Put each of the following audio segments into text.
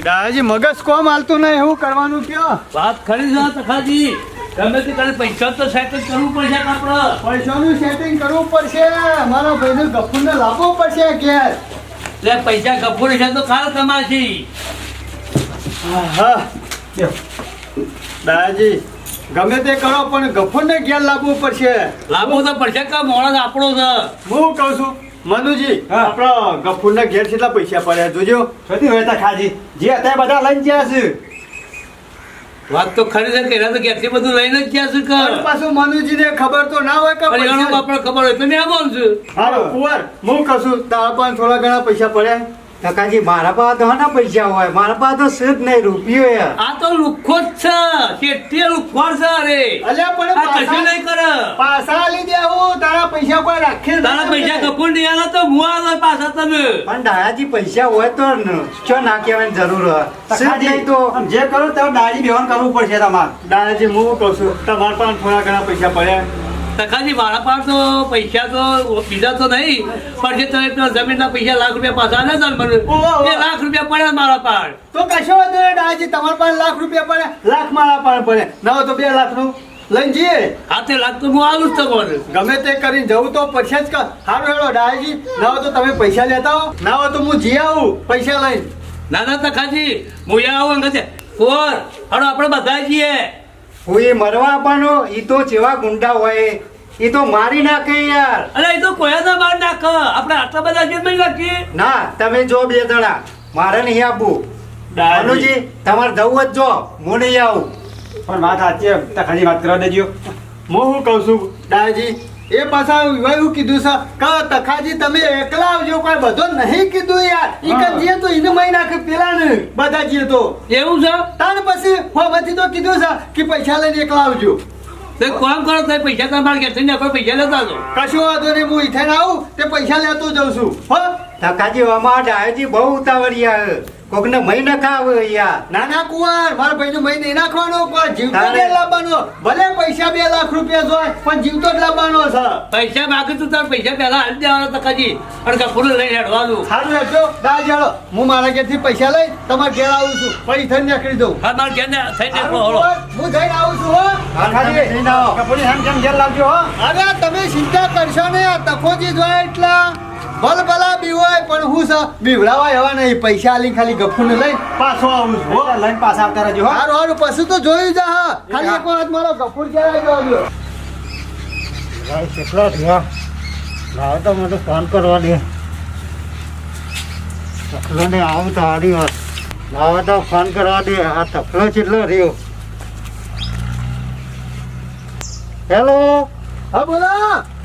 દાદાજી મગજ કોમ હાલતું નહીં, એવું કરવાનું કયો? વાત ખરી છે તખાજી, ગમે તે તારે પૈસા તો સેટિંગ કરવું પડશે કે આપણે પૈસાનું સેટિંગ કરવું પડશે. મારા ભાઈને ગફુરને લાવવો પડશે ઘેર. એટલે પૈસા ગફુર છે તો ખાર કમાશી. હા દાદાજી ગમે તે કરો પણ ગફુરને ઘેર લાવવું પડશે. લાભો તો પડશે કે મોણસ આપણો છે. હું કહું છું મનુજી, આપણા ગફુરના ઘેર કેટલા પૈસા પડ્યા જોજો. સતી હોય તા ખાજી જે અત્યારે બધા લઈને ગયા છે. વાત તો ખરી છે કે એના તો ક્યાંથી બધું લઈને જ ગયા છે કે પણ પાછું મનુજીને ખબર તો ના હોય કે પરિણામ પૈસા- આપણે ખબર હોય તો મેં બોલ છું. હાલો કુંવર, હું કહું છું તારા પણ થોડા ઘણા પૈસા પડ્યા. કાકાજી મારા પાસે તો ના પૈસા હોય, મારા પાસે તો છે જ નહીં રૂપિયો યાર. આ તો લુખ્ખો જ છે, શેઠીએ લુખ્ખો છે. અરે અલ્યા પણ આ કશું નહીં કરે. પાછા આલી દેવું, તારા પૈસા કોઈ રાખે તારા પૈસા કપૂર નહીં આલો તો હું આલો પાછા તમે. પણ દાદાજી પૈસા હોય તો ચો ના કહેવાની જરૂર હોય. છે જ નહીં તો જે કરો તો દાડી બેહન કરવું પડશે તમારે. દાદાજી હું કહું છું તમારા પણ થોડા ઘણા પૈસા પડ્યા. તખાજી મારા પાસે તો પૈસા તો બીજા તો નહીં, પણ જે તમે પેલા જમીનના પૈસા લાખ રૂપિયા પાછા આલે છે ને મને, ઓહો. એ લાખ રૂપિયા પડ્યા મારા પાસે. તો કશો વાંધો નહીં દાદાજી, તમારા પાસે લાખ રૂપિયા પડ્યા, લાખ મારા પાસે પડે ના હોય તો 2 લાખનું લઈને જઈએ. હાથે લાખ તો હું આલું જ તમને. ગમે તે કરીને જવું તો પડશે જ. સારું હેડો દાદાજી, ના હોય તો તમે પૈસા લેતા હો, ના હોય તો હું જઈ આવું પૈસા લઈને. ના ના તખાજી હું અહીંયા આવું અંગે છે કોર હાડો આપણે બધા જઈએ. હું એ મરવા આપવાનો એ તો જેવા ગુંડા હોય એ તો મારી નાખે યાર. અરે એ તો કોઈ ના માર નાખ, આપણે આટલા બધા જેમ નહીં નાખીએ. ના તમે જો 2 જણા, મારે નહીં આપવું. દાદાજી મનુજી તમારે જવું જ જો, હું નહીં આવું. પણ વાત સાચી છે, તખાજી વાત કરવા દેજો. હું શું કહું છું દાદાજી, એ પાછા એવું કીધું છે કે તખાજી તમે એકલા આવજો, કોઈ બધો નહીં કીધું યાર. ઈ કન જીએ તો એને મહી નાખે પેલા ને બધા જીએ તો એવું છે તાર પછી હોમાંથી તો કીધું છે કે પૈસા લઈને એકલા આવજો. તો એક કામ કરો તો પૈસા તમારે ઘેર થઈને કોઈ પૈસા લેતા જાઓ. કશું વાંધો નહીં, હું ઈથે આવું તે પૈસા લેતો જઉં છું. હો કાકાજી અમારા ડાયોજી બહુ ઉતાવળિયા, કોકને મહી નખાવે યાર. ના ના કુંવર, મારા ભાઈ મહી નહીં નાખવાનો, કોઈ જીવતો તારે- નહીં લાવવાનો. ભલે પૈસા 2 લાખ રૂપિયા જોય પણ જીવતો જ લાવવાનો છે. પૈસા બાકી તું તાર પૈસા પહેલા હાલ દેવાના તખાજી, અને કપૂર લઈને હેડવાનું. સારું હેડજો દાદાજી, હાલો હું મારા ઘેરથી પૈસા લઈ તમારા ઘેર આવું છું, પછી થઈને નીકળી દઉં. હા મારે ઘેર થઈને સારું, હળો. કુંવર, હું જઈને આવું છું. હો ખાલી જઈને આવો. કપૂરી હેમ કેમ ઘેર લાવજો હો. અરે તમે ચિંતા કરશો ને, આ તકોજી જોય એટલા ભલભલા બી હોય પણ હું છે બીવડાવાય હવા નહીં. પૈસા આલી ખાલી ગફુરને લઈ પાછો આવું છું. હો લઈને પાછા આવતા રહેજો હો. હારું હારું, પછી તો જોયું જા. હા ખાલી એક વખત મારો ગફુર ક્યારે આવ્યો. ભાઈ કેટલા થયા? લાવ તો મને ફોન કરવા દે. તકલો ને આવું તો હારી વાત. લાવ તો ફોન કરવા દે. આ તકલો કેટલો રહ્યો? હેલો, હા બોલો.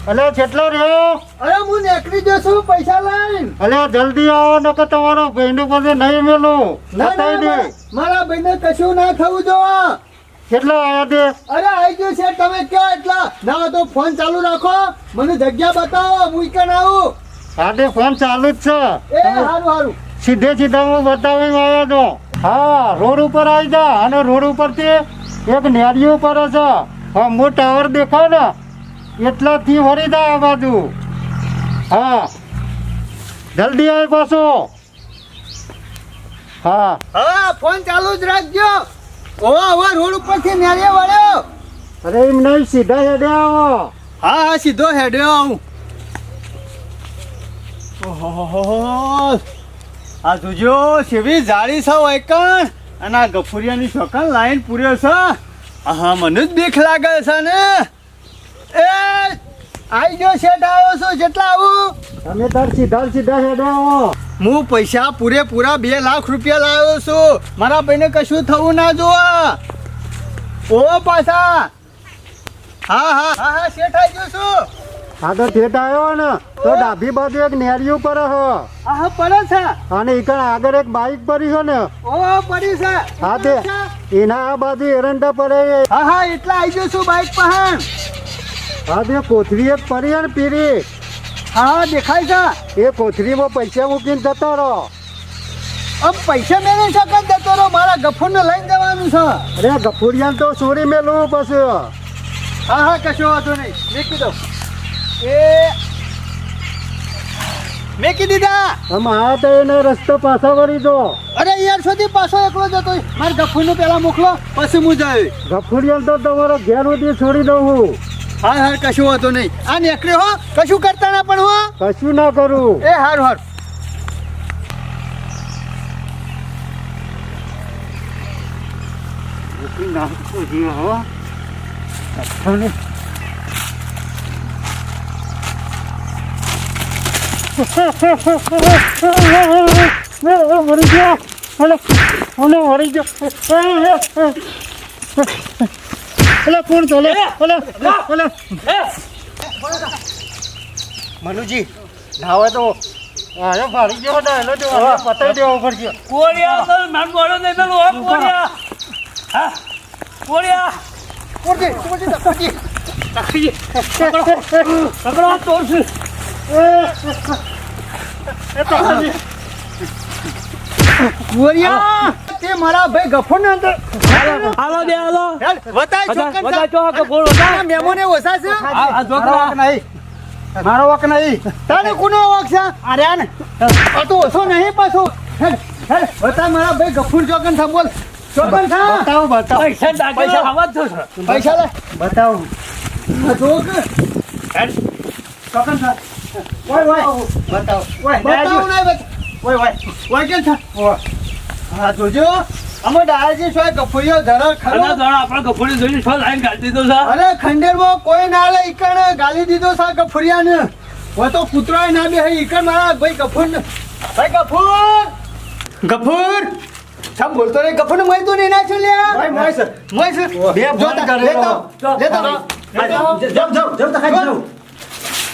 અલે કેટલો રહ્યો? અરે હું નીકળી જશું પૈસા લઈને. અલે જલ્દી આવો નકર તમારો ભાઈનું બધું નહીં મેલું. ના બતાવી ના દે. મારા ભાઈને કશું ના થવું જોવા. કેટલા આયા દે? અરે આવી ગયું છે, તમે કયો એટલા. ના હોય તો ફોન ચાલુ રાખો, મને જગ્યા બતાવો, હું ઈકન આવું. આજે ફોન ચાલુ જ છે. એ હારું હારું. સીધે સીધા હું બતાવી આવ્યો તો. હા રોડ ઉપર આવી જા, અને રોડ ઉપરથી એક નેરી ઉપર છે. હા મો ટાવર દેખાય ને એટલાથી વળી જાય આ બાજુ. હા જલ્દી આવી પાછો. હા હા ફોન ચાલુ જ રાખજો. હવે રોડ ઉપરથી નેળે વળ્યો. અરે એમ નહીં, સીધા હેડે આવો. હા હા સીધો હેડ્યો આવું. ઓહો, આ જોજો સેવી જાળી છે વૈકણ, અને આ ગફુરિયાની શોકન લાઈન પૂર્યો છે. હા મને જ બીક લાગે છે ને. એ આઈ ગયો શેઠ, આવ્યો છું. જેટલા આવું તમે તાર સીધા સીધા હેડે આવો. હું પૈસા પૂરેપૂરા 2 લાખ રૂપિયા લાવ્યો છું. મારા ભાઈને કશું થવું ના જોવા. ઓ પાછા હા હા હા હા શેઠ આવી ગયો છું. હા તો ઠેઠ આવ્યો ને તો ડાબી બાજુ એક નેરી ઉપર હો, હા હા પડે છે. અને ઈકણ આગળ એક બાઈક પડી છે ને. ઓ પડી છે. હા તે એના આ બાજુ એરંડા પડે. હા હા એટલા આવી ગયો છું બાઈક પર. હા તે કોથળી એક પડી છે ને પીરી. હા દેખાય છે. એ કોથળીમાં પૈસા મૂકીને જતો રહો. अब पैसा मैंने सकत देतो रो मारा गफूर ने लई देवानुं छे। અરે ગફુરિયાને તો ચોરી મેલું પછી. હા હા કશો વાંધો નહીં, મૂકી દો. એ મેકી દીધા. આમ આ તો એને રસ્તો પાછો વળી દો. અરે યાર સુધી પાછો એકલો જતો હોય. મારે ગફુરનું પેલા મોકલો પછી હું જાય. ગફુરિયલ તો તમારો ઘેર સુધી છોડી દઉં હું. હા હાર કશું હોતો નહીં. આ નીકળ્યો હો કશું કરતા ના પણ હો. કશું ના કરું. એ હાર હાર. મરી ગયો. મરી ગયો. ઓલે કોણ ચાલે? ઓલે મનુજી ના હોય તો આયો ફાડી ગયો ને એનો જો પતાઈ દેવો પડશે. કોળિયા તો નામ બોલો નહીં પેલું હો, કોળિયા. હા કોળિયા પકડો તોડશું. ગોરિયા તે મારા ભાઈ ગફુર ને અંદર હાલો દે હાલો. બતાય ચોકન બધા ચો કે બોલો આ મેમોને ઓછા છે. આ છોકરા મારો વક નહીં. તારે કોનો વક છે? અરે આ ને આ તો ઓછો નહીં પાછો. બતા મારા ભાઈ ગફુર ચોકન થા બોલ. ચોકન થા. બતાવો બતાવો પૈસા દાખલા આવા જ છો. પૈસા લે. બતાવો. જોક ચોકન થા. ઓય ઓય બતાવો. બતાવ નહીં બત. ઓય ઓય ઓય કેમ થા? હા જોજો અમે ડાયાજી છો ગફુરિયો ધરા ખરો. આના દ્વારા આપણે ગફુરી જોઈને છો લાઈન કાઢી દીધો છે. અરે ખંડેરમાં કોઈ ના લે ઈકણ ગાલી દીધો સા ગફુરિયાને. હોય તો કૂતરાય ના બે ઈકણ મારા ભાઈ ગફુરને. ભાઈ ગફુર સમ બોલતો રે ગફુરને મોય તો નહીં નાખ્યો લ્યા. મોય સર બે ફોન કરેલો. લેતા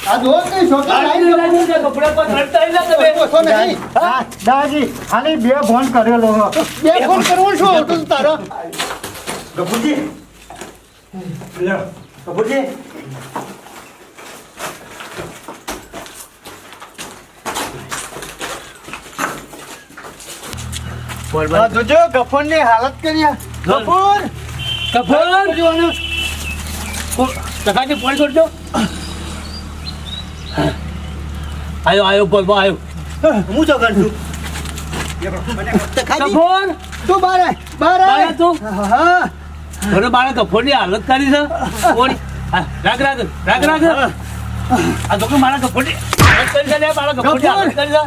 આ જો કઈ છોકરા લાઈન લાઈન છે કપડા પર રડતા આઈલા તમે. ઓછો નહીં. દાદાજી ખાલી બે ફોન કરેલો હો. બે ફોન કરવો શું હતું તારો? ગફુરજી ગફુરજી આ જોજો ગફુરની હાલત કરી. ગફુર કફર જોવાનું. ટકાજી પોઈન્ટ છોડજો. આયો બોલ આયો. હું જો કરું કફર તું બહાર આય, બહાર આય. બાળા તું હા ઘરે બાળા કફરની હાલત કરી છે. કોની રાગ આ તો મારા કફરની હાલત કરી છે. બાળા કફરની હાલત કરી છે.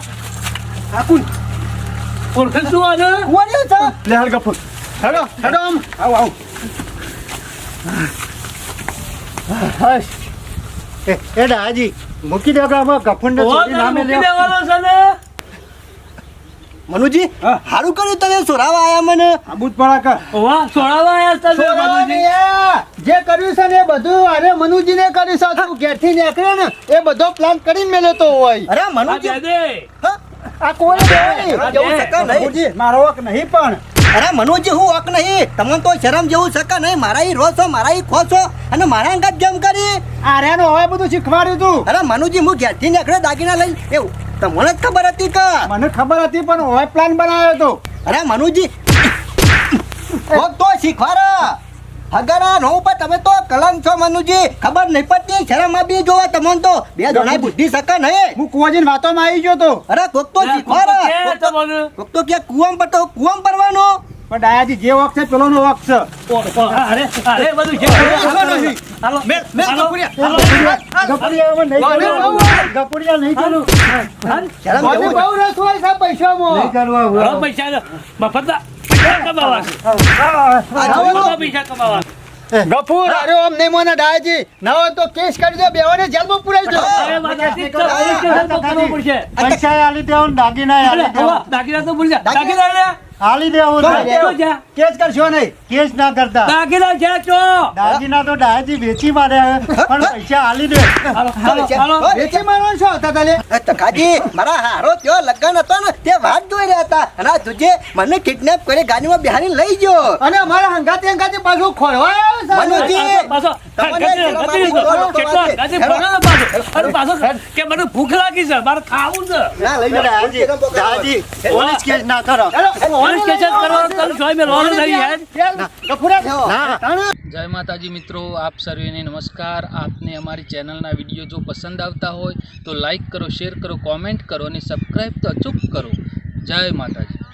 આ કોણ? ઓળખે શું આને? કોણ છે? લે હાલ ગફુર. હેડો હેડો આમ. આવ આવ. હશ. એ દાદાજી મૂકી દે આમાં ગફુરને ઓવા છોડી તને નામે મૂકી લ્યો. દેવાનો છે ને. મનુજી સારું કર્યું તમે સોરાવા આયા મને. આબુત પડા કર. ઓવા છોડાવા આયા છે તમે બાબુજી. જે કર્યું છે ને એ બધું અરે મનુજીને કર્યું છે. તું ઘેરથી નીકળ્યો ને એ બધો પ્લાન કરીને મેલ્યો તો હોય. અરે આ મનુજી દે દે. આ કોને દેવાની? આ જેવું દે. સકા નહીં. મનુજી મારો હક નહીં પણ. અરે મનુજી હું હક નહીં. તમને તો શરમ જેવું સકા નહીં. મારા ઈ રો છો, મારા ઈ ખો છો અને મારા અંગાત જેમ કરી. આર્યાનો હવે બધું શીખવાડ્યું તું. અરે મનુજી હું ઘેરથી નીકળે દાગીના લઈ એવું તમને જ ખબર હતી કે મને ખબર હતી પણ હવે પ્લાન બનાવ્યો તો. અરે મનુજી કોક તો શીખવાડો. હગારા નો ઉપર તમે તો કલંક છો મનુજી. ખબર નહીં પડતી શરમ આવી જોવા તમને તો બે જણા બુદ્ધિ સકા નહીં. હું કુવાજીને વાતોમાં આવી ગયો તો. અરે કોક તો કે શીખવાડો. તમને કોક તો કે કુવામ પતો કુવામ પરવાનો. પણ ડાયાજી જે વખત છે પેલોનો વખત છે. અરે બધું છે. હાલો હાલો ગફુરિયામાં નહીં કરવું. ગફુરિયા નહીં કરવું. શરમ મને જેવું બહુ રસ હોય છે પૈસામાં. નહીં કરવા હવે હું. પૈસા મફતના પૈસા કમાવા છે. મફતના પૈસા કમાવા છે. ગફુર અરે આમ નહીં મોના ડાયાજી ના હોય તો કેસ કરી દે બેવાને જેલમાં પુરાઈ દો. અરે માતાજી, તો પોલીસ સ્ટેશન તો કરવું પડશે. પૈસા આલી દેવું ને દાગીના અરે, આલી દેવું. હવા, દાગીના તો ભૂલી જા. દાગીના લે. આલી દેવું તો ને. તો જા. કેસ કરશો નહીં. કેસ ના કરતા. દાગીના છે ચો. દાગીના તો દાદાજી વેચી મારે પણ પૈસા આલી દે. હાલો હાલો વેચી મારવાનું શું હતા તાલે? તકાજી મારા હારો ત્યો લગન હતો ને તે વાત જોઈ રહ્યા હતા અને આ તુજે મને કિડનેપ કરી ગાડીમાં બિહારી લઈ ગયો. અને અમારા હંગાતે પાછું ખોરવા આવ્યો છે. મનુજી પાછો તમને શરમ આવી ગયો. કેટલો ગાજી ફોનો ને પાછો. અરે પાછો કે મને ભૂખ લાગી છે, મારે ખાવું છે. ના લઈ દાદાજી દાદાજી પોલીસ કેસ ના કરો. હેલો, પોલીસ સ્ટેશન કરવાનું તમે જોઈ મેં લોન નહીં યાર. ગફુરા ના. તાણે જય માતાજી મિત્રો, આપ સર્વેને નમસ્કાર. આપને અમારી ચેનલના વિડીયો જો પસંદ આવતા હોય તો લાઈક કરો, શેર કરો, કોમેન્ટ કરો અને સબસ્ક્રાઈબ તો અચૂક કરો. જય માતાજી.